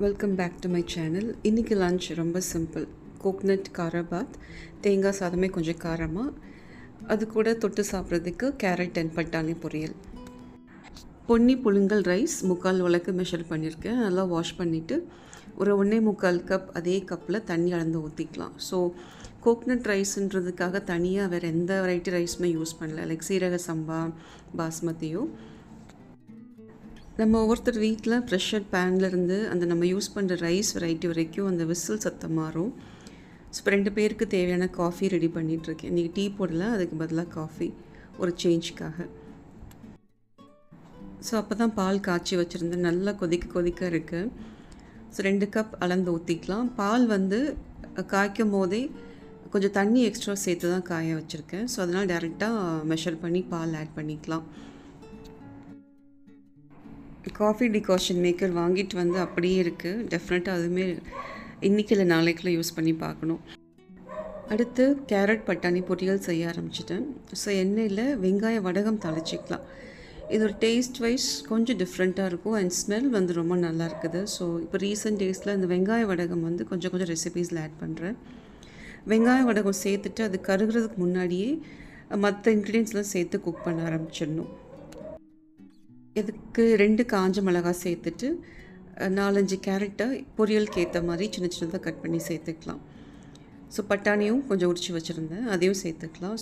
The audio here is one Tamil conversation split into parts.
Welcome back to my channel. இன்றைக்கி லன்ச் ரொம்ப சிம்பிள். கோக்னட் காரபாத், தேங்காய் சாதமே கொஞ்சம் காரமாக, அது கூட தொட்டு சாப்பிட்றதுக்கு கேரட் அண்ட் பட்டாணி பொரியல். பொன்னி புழுங்கல் ரைஸ் 3/4 உலக்கு மெஷர் பண்ணியிருக்கேன். நல்லா வாஷ் பண்ணிவிட்டு ஒரு 1.25 கப் அதே கப்பில் தண்ணி அளந்து ஊற்றிக்கலாம். ஸோ கோக்னட் ரைஸுன்றதுக்காக தனியாக வேறு எந்த வெரைட்டி ரைஸுமே யூஸ் பண்ணல, லைக் சீரக சம்பா, பாஸ்மதியோ. நம்ம ஒவ்வொருத்தர் வீட்டில் ப்ரெஷர் பேன்லேருந்து அந்த நம்ம யூஸ் பண்ணுற ரைஸ் வெரைட்டி வரைக்கும் அந்த விசில் சத்தம் மாறும். ஸோ இப்போ 2 பேருக்கு தேவையான காஃபி ரெடி பண்ணிகிட்ருக்கேன். இன்றைக்கி டீ போடல, அதுக்கு பதிலாக காஃபி ஒரு சேஞ்சுக்காக. ஸோ அப்போ தான் பால் காய்ச்சி வச்சுருந்தேன். நல்லா கொதிக்க இருக்குது. ஸோ 2 கப் அளந்து ஊற்றிக்கலாம். பால் காய்க்கும் போதே கொஞ்சம் தண்ணி எக்ஸ்ட்ரா சேர்த்து தான் காய வச்சுருக்கேன். ஸோ அதனால் டேரெக்டாக மெஷர் பண்ணி பால் ஆட் பண்ணிக்கலாம். காஃபி டிகாஷன் மேக்கர் வாங்கிட்டு அப்படியே இருக்குது. டெஃபினட்டாக அதுவுமே இன்றைக்கி இல்லை நாளைக்குள்ளே யூஸ் பண்ணி பார்க்கணும். அடுத்து கேரட் பட்டாணி பொரியல் செய்ய ஆரம்பிச்சிட்டேன். ஸோ எண்ணெயில் வெங்காய வடகம் தாளிச்சிக்கலாம். இது ஒரு டேஸ்ட் வைஸ் கொஞ்சம் டிஃப்ரெண்ட்டாக இருக்கும் அண்ட் ஸ்மெல் ரொம்ப நல்லா இருக்குது. ஸோ இப்போ ரீசெண்ட் டேஸில் இந்த வெங்காய வடகம் கொஞ்சம் ரெசிபீஸில் ஆட் பண்ணுறேன். வெங்காய வடகம் சேர்த்துட்டு அது கருகிறதுக்கு முன்னாடியே மற்ற இன்க்ரீடியன்ஸ்லாம் சேர்த்து குக் பண்ண ஆரம்பிச்சிடணும். இதுக்கு 2 காஞ்ச மிளகாய் சேர்த்துட்டு 4-5 கேரட்டை பொரியலுக்கு ஏற்ற மாதிரி சின்னதாக கட் பண்ணி சேர்த்துக்கலாம். ஸோ பட்டாணியும் கொஞ்சம் உரிச்சு வச்சுருந்தேன், அதையும் சேர்த்துக்கலாம்.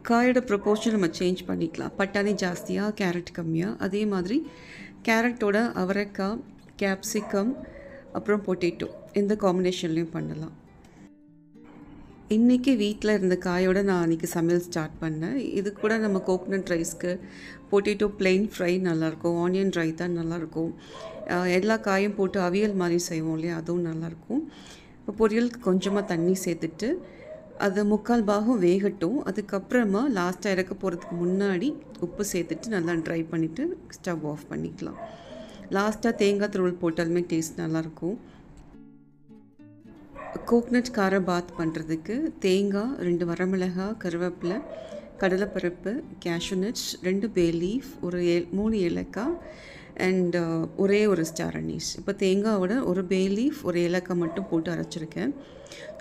காயோட ப்ரொப்போர்ஷன் நம்ம சேஞ்ச் பண்ணிக்கலாம். பட்டாணி ஜாஸ்தியாக, கேரட் கம்மியாக. அதே மாதிரி கேரட்டோட அவரைக்காய், கேப்சிகம், அப்புறம் பொட்டேட்டோ இந்த காம்பினேஷன்லேயும் பண்ணலாம். இன்றைக்கி வீட்டில் இருந்த காயோடு நான் அன்றைக்கி சமையல் ஸ்டார்ட் பண்ணேன். இது கூட நம்ம கோக்னட் ரைஸ்க்கு பொட்டேட்டோ பிளெயின் ஃப்ரை நல்லாயிருக்கும், ஆனியன் ரைத்தா நல்லாயிருக்கும், எல்லா காயும் போட்டு அவியல் மாதிரி செய்வோம் இல்லையா, அதுவும் நல்லாயிருக்கும். இப்போ பொரியலுக்கு கொஞ்சமாக தண்ணி சேர்த்துட்டு அது 3/4 பாகம் வேகட்டும். அதுக்கப்புறமா லாஸ்ட்டாக இறக்க போகிறதுக்கு முன்னாடி உப்பு சேர்த்துட்டு நல்லா ட்ரை பண்ணிவிட்டு ஸ்டவ் ஆஃப் பண்ணிக்கலாம். லாஸ்ட்டாக தேங்காய் துருவல் போட்டாலுமே டேஸ்ட் நல்லாயிருக்கும். கோக்னட் கார பாத் பண்ணுறதுக்கு தேங்காய், 2 வரமிளகாய், கருவேப்பிலை, கடலைப்பருப்பு, கேஷ்யூ நட்ஸ், 2 பே லீஃப், 3 ஏலக்காய் அண்ட் ஒரே ஒரு ஸ்டார் அனீஸ். இப்போ தேங்காவோட 1 பே லீஃப், 1 ஏலக்காய் மட்டும் போட்டு அரைச்சிருக்கேன்.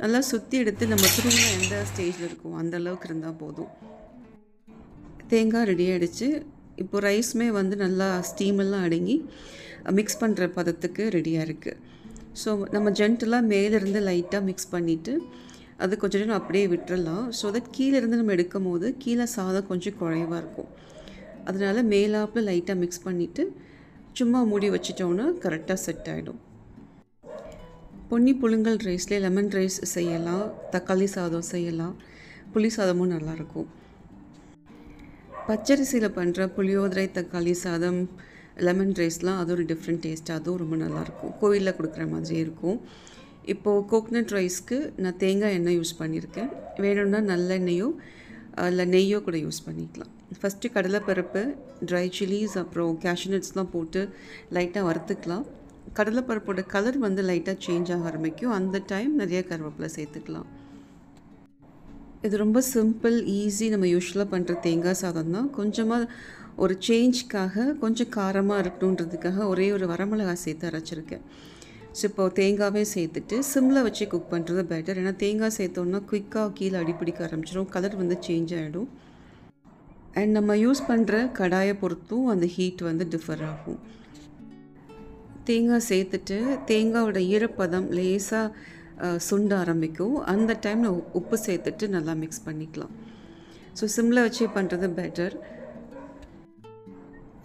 நல்லா சுற்றி எடுத்து நம்ம திரும்ப எந்த ஸ்டேஜில் இருக்கும் அந்த அளவுக்கு இருந்தால் போதும். தேங்காய் ரெடி ஆகிடுச்சு. இப்போ ரைஸுமே நல்லா ஸ்டீமெல்லாம் அடங்கி மிக்ஸ் பண்ணுற பதத்துக்கு ரெடியாக இருக்குது. ஸோ நம்ம ஜென்டலாக மேலேருந்து லைட்டாக மிக்ஸ் பண்ணிவிட்டு அது கொஞ்சம் நேரம் அப்படியே விட்டுறலாம். ஸோ தட் கீழேருந்து நம்ம எடுக்கும் போது கீழே சாதம் கொஞ்சம் குறைவாக இருக்கும். அதனால் மேலாப்பில் லைட்டாக மிக்ஸ் பண்ணிவிட்டு சும்மா மூடி வச்சிட்டோன்னா கரெக்டாக செட் ஆகிடும். பொன்னி புழுங்கல் ரைஸ்லேயே லெமன் ரைஸ் செய்யலாம், தக்காளி சாதம் செய்யலாம், புளி சாதமும் நல்லாயிருக்கும். பச்சரிசியில் பண்ணுற புளியோதரை, தக்காளி சாதம், லெமன் ரைஸ்லாம் அது ஒரு டிஃப்ரெண்ட் டேஸ்ட், அதுவும் ரொம்ப நல்லாயிருக்கும். கோவிலில் கொடுக்குற மாதிரியே இருக்கும். இப்போது கோக்னட் ரைஸ்க்கு நான் தேங்காய் எண்ணெய் யூஸ் பண்ணியிருக்கேன். வேணும்னா நல்லெண்ணெயோ இல்லை நெய்யோ கூட யூஸ் பண்ணிக்கலாம். ஃபஸ்ட்டு கடலைப்பருப்பு, ட்ரை சில்லிஸ், அப்புறம் கேஷ்யூ நட்ஸ்லாம் போட்டு லைட்டாக வறுத்துக்கலாம். கடலைப்பருப்போட கலர் லைட்டாக சேஞ்ச் ஆக ஆரம்பிக்கும். அந்த டைம் நிறைய கருவேப்பிலை சேர்த்துக்கலாம். இது ரொம்ப சிம்பிள், ஈஸி. நம்ம யூஸ்வலாக பண்ணுற தேங்காய் சாதம் தான். கொஞ்சமாக ஒரு சேஞ்சுக்காக கொஞ்சம் காரமாக இருக்கணுன்றதுக்காக ஒரே ஒரு வரமிளகாய் சேர்த்து அரைச்சிருக்கேன். ஸோ இப்போது தேங்காவே சேர்த்துட்டு சிம்மில் வச்சு குக் பண்ணுறது பெட்டர். ஏன்னா தேங்காய் சேர்த்தோன்னா குயிக்காக கீழே அடிப்பிடிக்க ஆரம்பிச்சிடும், கலர் சேஞ்ச் ஆகிடும். அண்ட் நம்ம யூஸ் பண்ணுற கடாயை பொறுத்தும் அந்த ஹீட் டிஃபர் ஆகும். தேங்காய் சேர்த்துட்டு தேங்காயோட ஈரப்பதம் லேசாக சுண்ட ஆரம்பிக்கும். அந்த டைமில் உப்பு சேர்த்துட்டு நல்லா மிக்ஸ் பண்ணிக்கலாம். ஸோ சிம்மில் வச்சே பண்ணுறது பெட்டர்.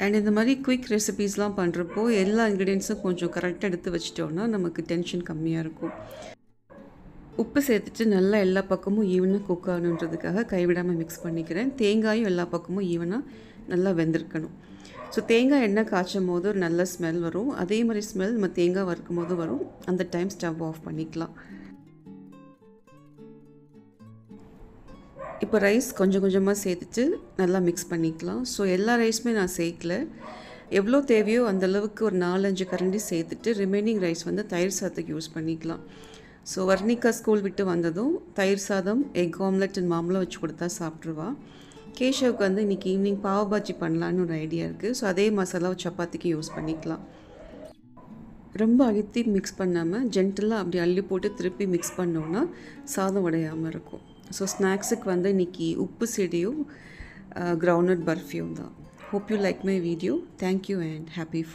அண்ட் இந்த மாதிரி குயிக் ரெசிபீஸ்லாம் பண்ணுறப்போ எல்லா இன்க்ரீடியன்ஸும் கொஞ்சம் கரெக்டாக எடுத்து வச்சிட்டோன்னா நமக்கு டென்ஷன் கம்மியாக இருக்கும். உப்பு சேர்த்துட்டு நல்லா எல்லா பக்கமும் ஈவனாக குக் ஆகணுன்றதுக்காக கைவிடாமல் மிக்ஸ் பண்ணிக்கிறேன். தேங்காயும் எல்லா பக்கமும் ஈவனாக நல்லா வெந்திருக்கணும். ஸோ தேங்காய் எண்ணெய் காய்ச்சும் போது ஒரு நல்ல ஸ்மெல் வரும். அதே மாதிரி ஸ்மெல் நம்ம தேங்காய் வறுக்கும் போது வரும். அந்த டைம் ஸ்டவ் ஆஃப் பண்ணிக்கலாம். இப்போ ரைஸ் கொஞ்சமாக சேர்த்துட்டு நல்லா மிக்ஸ் பண்ணிக்கலாம். ஸோ எல்லா ரைஸுமே நான் சேர்க்கல, எவ்வளோ தேவையோ அந்தளவுக்கு ஒரு 4-5 கரண்டி சேர்த்துட்டு ரிமைனிங் ரைஸ் தயிர் சாதத்துக்கு யூஸ் பண்ணிக்கலாம். ஸோ வர்ணிகா ஸ்கூல் விட்டு வந்ததும் தயிர் சாதம், எக் ஆம்லெட் அண்ட் மாம்பழம் வச்சு கொடுத்தா சாப்பிட்ருவா. கேஷவுக்கு இன்றைக்கி ஈவினிங் பாவ் பாஜி பண்ணலான்னு ஒரு ஐடியா இருக்குது. ஸோ அதே மசாலாவை சப்பாத்திக்கு யூஸ் பண்ணிக்கலாம். ரொம்ப அழுத்தி மிக்ஸ் பண்ணாமல் ஜென்டலாக அப்படி அள்ளி போட்டு திருப்பி மிக்ஸ் பண்ணோன்னா சாதம் உடையாமல் இருக்கும். ஸோ ஸ்நாக்ஸுக்கு வந்து இன்றைக்கி உப்பு செடியும் கிரவுண்ட்நட் பர்ஃபியும் தான். Hope you like my video. Thank you and happy food.